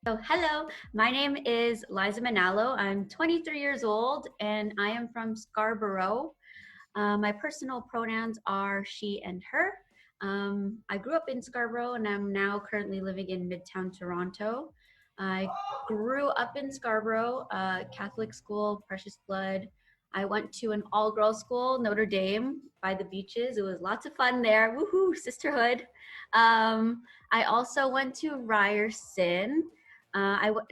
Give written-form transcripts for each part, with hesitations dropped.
So, hello, my name is Lyza Manalo. I'm 23 years old and I am from Scarborough. My personal pronouns are she and her. I grew up in Scarborough and I'm now currently living in Midtown Toronto. I grew up in Scarborough, Catholic school, Precious Blood. I went to an all girls school, Notre Dame, by the beaches. It was lots of fun there. Woohoo, sisterhood. I also went to Ryerson.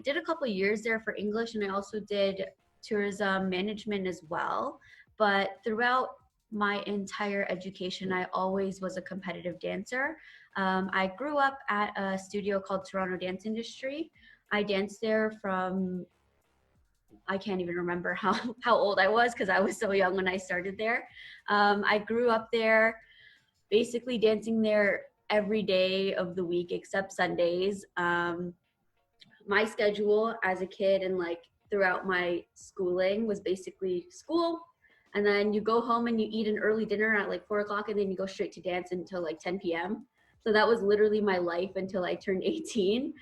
Did a couple years there for English, and I also did tourism management as well. But throughout my entire education, I always was a competitive dancer. I grew up at a studio called Toronto Dance Industry. I danced there from, I can't even remember how old I was because I was so young when I started there. I grew up there, basically dancing there every day of the week except Sundays. My schedule as a kid and like throughout my schooling was basically school, and then you go home and you eat an early dinner at like 4 o'clock, and then you go straight to dance until like 10 p.m. So that was literally my life until I turned 18.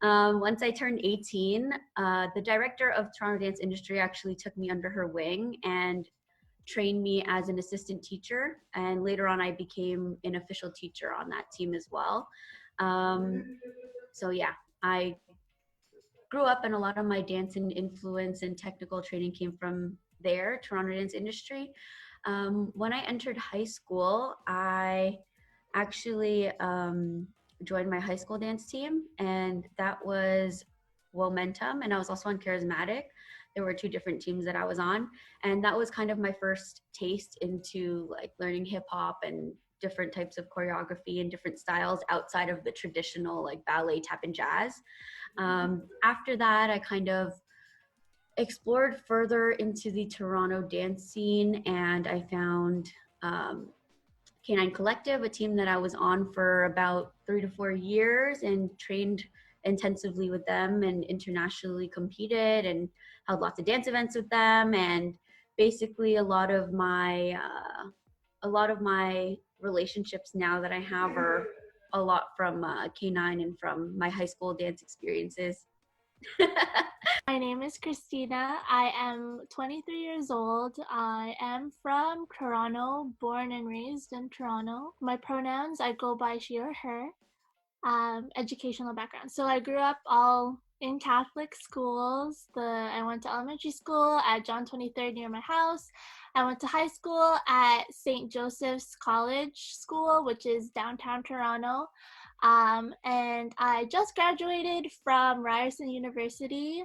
Once I turned 18, the director of Toronto Dance Industry actually took me under her wing and trained me as an assistant teacher. And later on, I became an official teacher on that team as well. So yeah, I grew up and a lot of my dance and influence and technical training came from there, Toronto Dance Industry. When I entered high school, I actually joined my high school dance team, and that was Momentum, and I was also on Charismatic. There were two different teams that I was on, and that was kind of my first taste into like learning hip hop and different types of choreography and different styles outside of the traditional like ballet, tap, and jazz. After that, I kind of explored further into the Toronto dance scene, and I found Canine Collective, a team that I was on for about 3 to 4 years and trained intensively with them and internationally competed and held lots of dance events with them. And basically a lot of my relationships now that I have are a lot from Canine and from my high school dance experiences. My name is Kristina. I am 23 years old. I am from Toronto, born and raised in Toronto. My pronouns, I go by she or her. Educational background. So I grew up all in Catholic schools. I went to elementary school at John 23rd near my house. I went to high school at St. Joseph's College School, which is downtown Toronto. And I just graduated from Ryerson University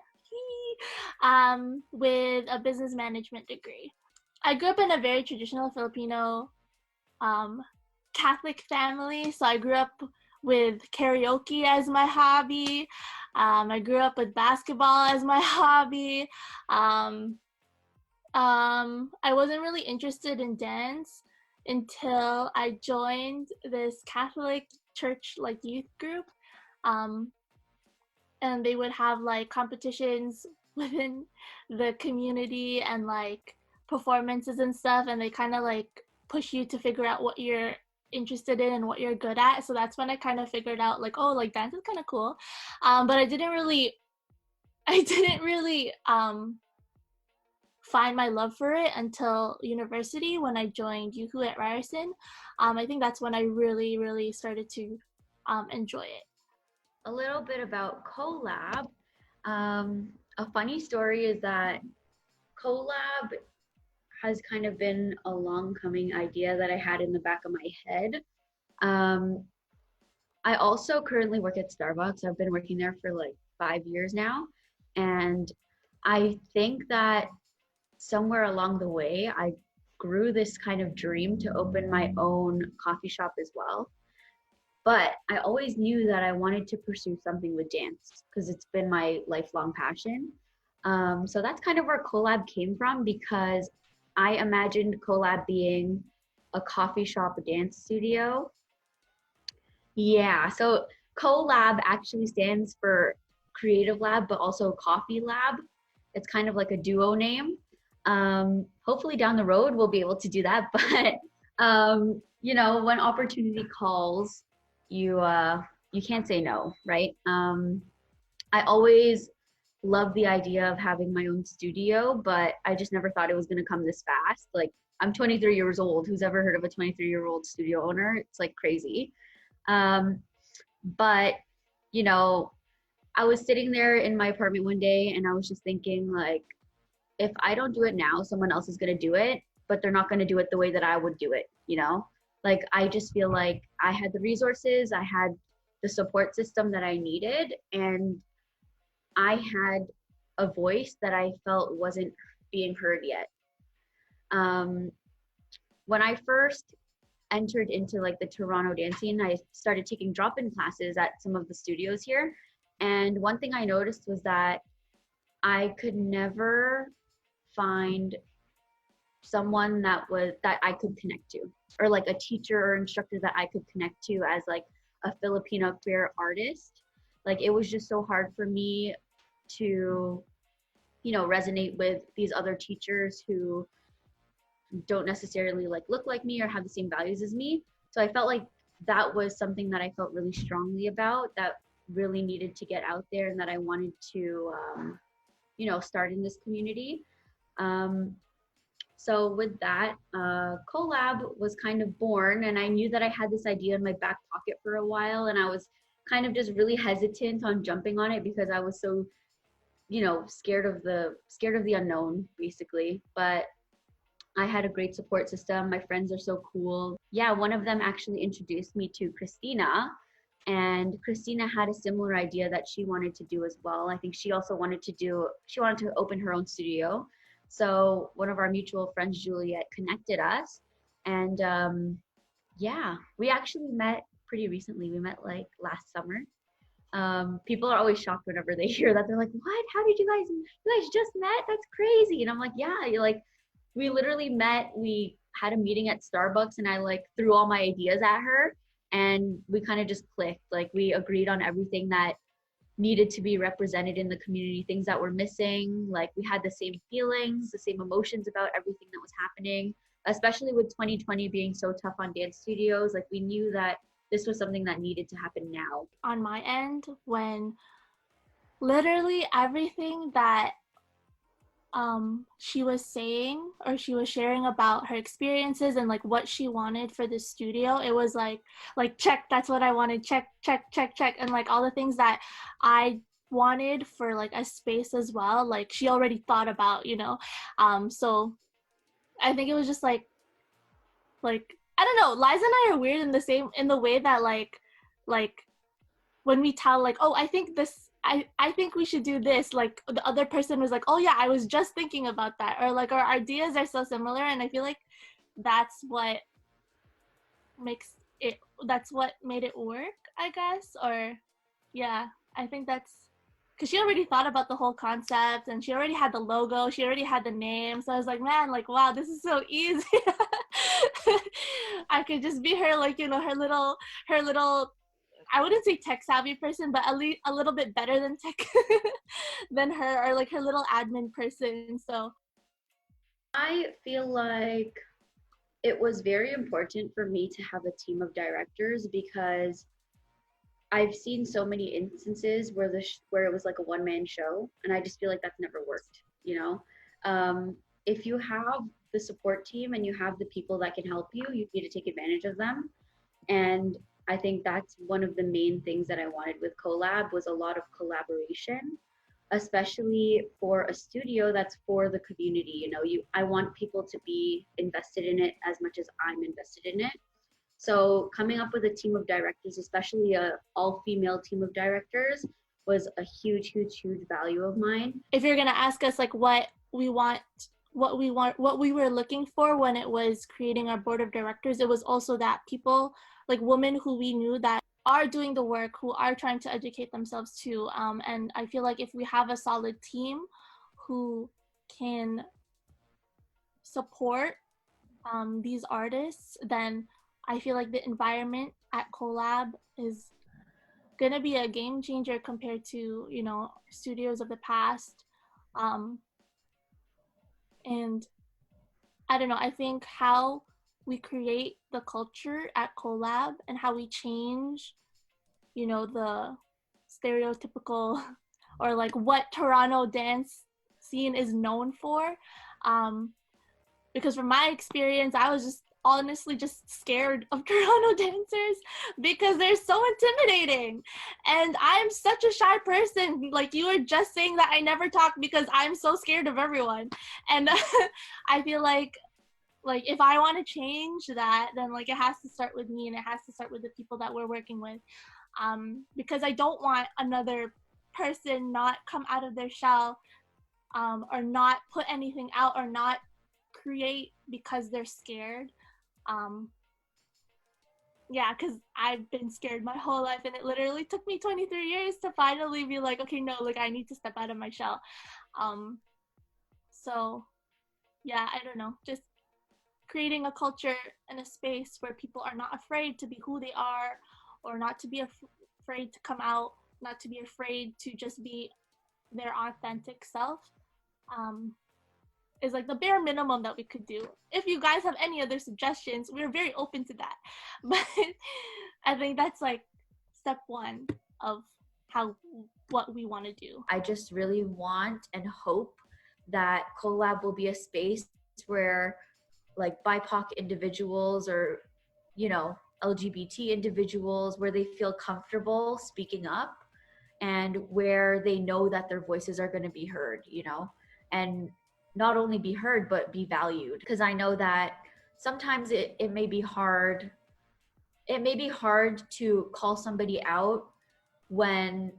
with a business management degree. I grew up in a very traditional Filipino um, Catholic family, so I grew up with karaoke as my hobby. I grew up with basketball as my hobby. I wasn't really interested in dance until I joined this Catholic church like youth group. Um, and they would have like competitions within the community and like performances and stuff, and they kind of like push you to figure out what you're interested in and what you're good at. So that's when I kind of figured out like, oh, like dance is kind of cool. But I didn't really find my love for it until university when I joined Yuhu at Ryerson. I think that's when I really, really started to enjoy it. A little bit about Co.LAB. A funny story is that Co.LAB has kind of been a long coming idea that I had in the back of my head. Um, I also currently work at Starbucks. I've been working there for like 5 years now. And I think that somewhere along the way, I grew this kind of dream to open my own coffee shop as well. But I always knew that I wanted to pursue something with dance because it's been my lifelong passion. So that's kind of where Co.LAB came from, because I imagined Co.LAB being a coffee shop dance studio. Yeah, so Co.LAB actually stands for Creative Lab, but also Coffee Lab. It's kind of like a duo name. Hopefully down the road we'll be able to do that, but when opportunity calls, you can't say no, right? I always loved the idea of having my own studio, but I just never thought it was going to come this fast. Like, I'm 23 years old. Who's ever heard of a 23-year-old studio owner? It's like crazy. Um, but, you know, I was sitting there in my apartment one day and I was just thinking, like, if I don't do it now, someone else is going to do it, but they're not going to do it the way that I would do it, you know? Like, I just feel like I had the resources, I had the support system that I needed, and I had a voice that I felt wasn't being heard yet. Um, when I first entered into like the Toronto dance scene, I started taking drop-in classes at some of the studios here. And one thing I noticed was that I could never find someone that I could connect to, or like a teacher or instructor that I could connect to as like a Filipino queer artist. Like, it was just so hard for me to, resonate with these other teachers who don't necessarily like look like me or have the same values as me. So I felt like that was something that I felt really strongly about, that really needed to get out there, and that I wanted to start in this community. um, so with that, Co.LABto was kind of born, and I knew that I had this idea in my back pocket for a while, and I was kind of just really hesitant on jumping on it because I was so, scared of the unknown, basically. But I had a great support system. My friends are so cool. Yeah, one of them actually introduced me to Kristina, and Kristina had a similar idea that she wanted to do as well. I think she wanted to open her own studio. So one of our mutual friends, Juliet, connected us. And yeah, we actually met pretty recently. We met like last summer. People are always shocked whenever they hear that. They're like, "What? How did you guys just met? That's crazy!" And I'm like, "Yeah, you're like, we literally met. We had a meeting at Starbucks, and I like threw all my ideas at her, and we kind of just clicked. Like, we agreed on everything that needed to be represented in the community, things that were missing. Like, we had the same feelings, the same emotions about everything that was happening, especially with 2020 being so tough on dance studios. Like, we knew that this was something that needed to happen now." On my end, when literally everything that she was saying, or she was sharing about her experiences and like what she wanted for the studio, it was like check, that's what I wanted, check check check check, and like all the things that I wanted for like a space as well, like she already thought about, so I think it was just like I don't know, Liza and I are weird in the way that like when we tell like, oh, I think we should do this, like the other person was like, oh yeah, I was just thinking about that, or like our ideas are so similar, and I feel like that's what makes it that's what made it work, I guess. Or yeah, I think that's because she already thought about the whole concept, and she already had the logo, she already had the name, so I was like, man, like, wow, this is so easy. I could just be her, like, her little I wouldn't say tech savvy person, but at least a little bit better than tech than her, or like her little admin person. So I feel like it was very important for me to have a team of directors, because I've seen so many instances where where it was like a one-man show, and I just feel like that's never worked, you know? If you have the support team and you have the people that can help you, you need to take advantage of them. And I think that's one of the main things that I wanted with Co.LABto, was a lot of collaboration, especially for a studio that's for the community. I want people to be invested in it as much as I'm invested in it. So coming up with a team of directors, especially a all-female team of directors, was a huge, huge, huge value of mine. if you're gonna ask us like what we were looking for when it was creating our board of directors, it was also that people, like women who we knew that are doing the work, who are trying to educate themselves too. And I feel like if we have a solid team who can support these artists, then I feel like the environment at Co.LABto is gonna be a game changer compared to, studios of the past. And I don't know, I think how we create the culture at Co.LABto and how we change, the stereotypical or like what Toronto dance scene is known for. Because from my experience, I was just honestly just scared of Toronto dancers because they're so intimidating. And I'm such a shy person. Like you were just saying that I never talk because I'm so scared of everyone. And I feel like if I want to change that, then like it has to start with me, and it has to start with the people that we're working with. Because I don't want another person not come out of their shell, or not put anything out, or not create because they're scared. Yeah, because I've been scared my whole life, and it literally took me 23 years to finally be like, okay, no, like I need to step out of my shell. So yeah, I don't know, just creating a culture and a space where people are not afraid to be who they are, or not to be afraid to come out, not to be afraid to just be their authentic self, is like the bare minimum that we could do. If you guys have any other suggestions, we're very open to that. But I think that's like step one of what we want to do. I just really want and hope that Co.LABto will be a space where like BIPOC individuals, or, you know, LGBT individuals, where they feel comfortable speaking up, and where they know that their voices are going to be heard, you know, and not only be heard, but be valued. Because I know that sometimes it may be hard. It may be hard to call somebody out when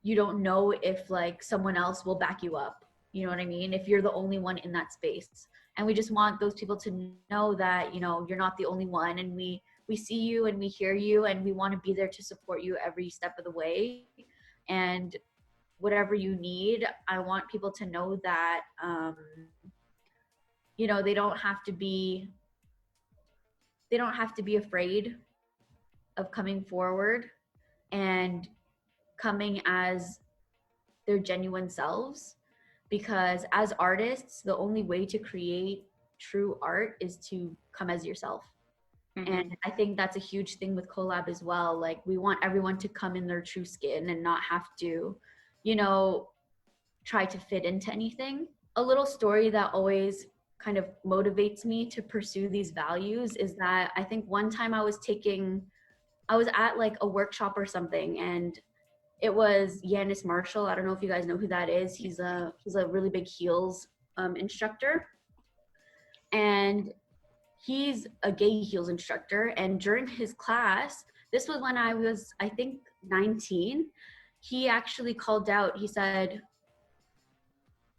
you don't know if like someone else will back you up. You know what I mean? If you're the only one in that space. And we just want those people to know that, you know, you're not the only one, and we see you and we hear you, and we want to be there to support you every step of the way. And whatever you need, I want people to know that, you know, they don't have to be afraid of coming forward and coming as their genuine selves. Because as artists, the only way to create true art is to come as yourself. Mm-hmm. And I think that's a huge thing with Co.LABto as well. Like, we want everyone to come in their true skin and not have to, you know, try to fit into anything. A little story that always kind of motivates me to pursue these values is that I think one time I was at like a workshop or something, and it was Yanis Marshall. I don't know if you guys know who that is. He's a really big heels instructor, and he's a gay heels instructor. And during his class, this was when I was, I think, 19, he actually called out, he said,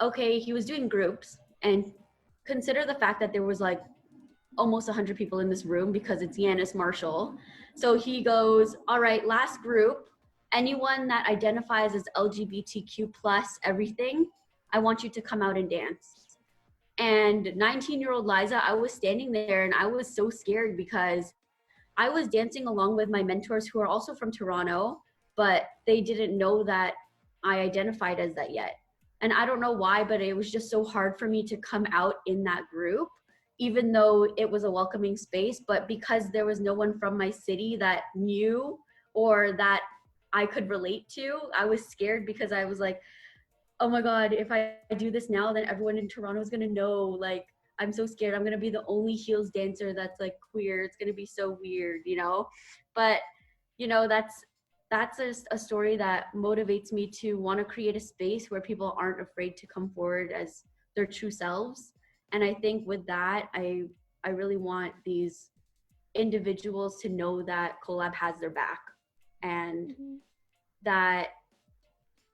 okay, he was doing groups, and consider the fact that there was like almost 100 people in this room because it's Yanis Marshall. So he goes, all right, last group, anyone that identifies as LGBTQ plus everything, I want you to come out and dance. And 19-year-old Lyza, I was standing there and I was so scared because I was dancing along with my mentors who are also from Toronto, but they didn't know that I identified as that yet. And I don't know why, but it was just so hard for me to come out in that group, even though it was a welcoming space. But because there was no one from my city that knew or that I could relate to, I was scared because I was like, oh my God, if I do this now, then everyone in Toronto is gonna know. Like, I'm so scared. I'm gonna be the only heels dancer that's like queer. It's gonna be so weird, you know? But, you know, that's a story that motivates me to want to create a space where people aren't afraid to come forward as their true selves. And I think with that, I really want these individuals to know that Co.LABto has their back, and that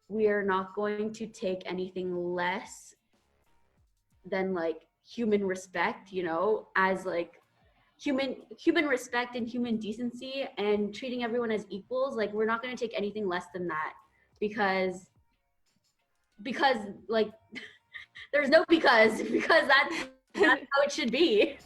we are not going to take anything less than like human respect, you know, as like human respect and human decency, and treating everyone as equals. Like, we're not going to take anything less than that, because like there's no because that's how it should be.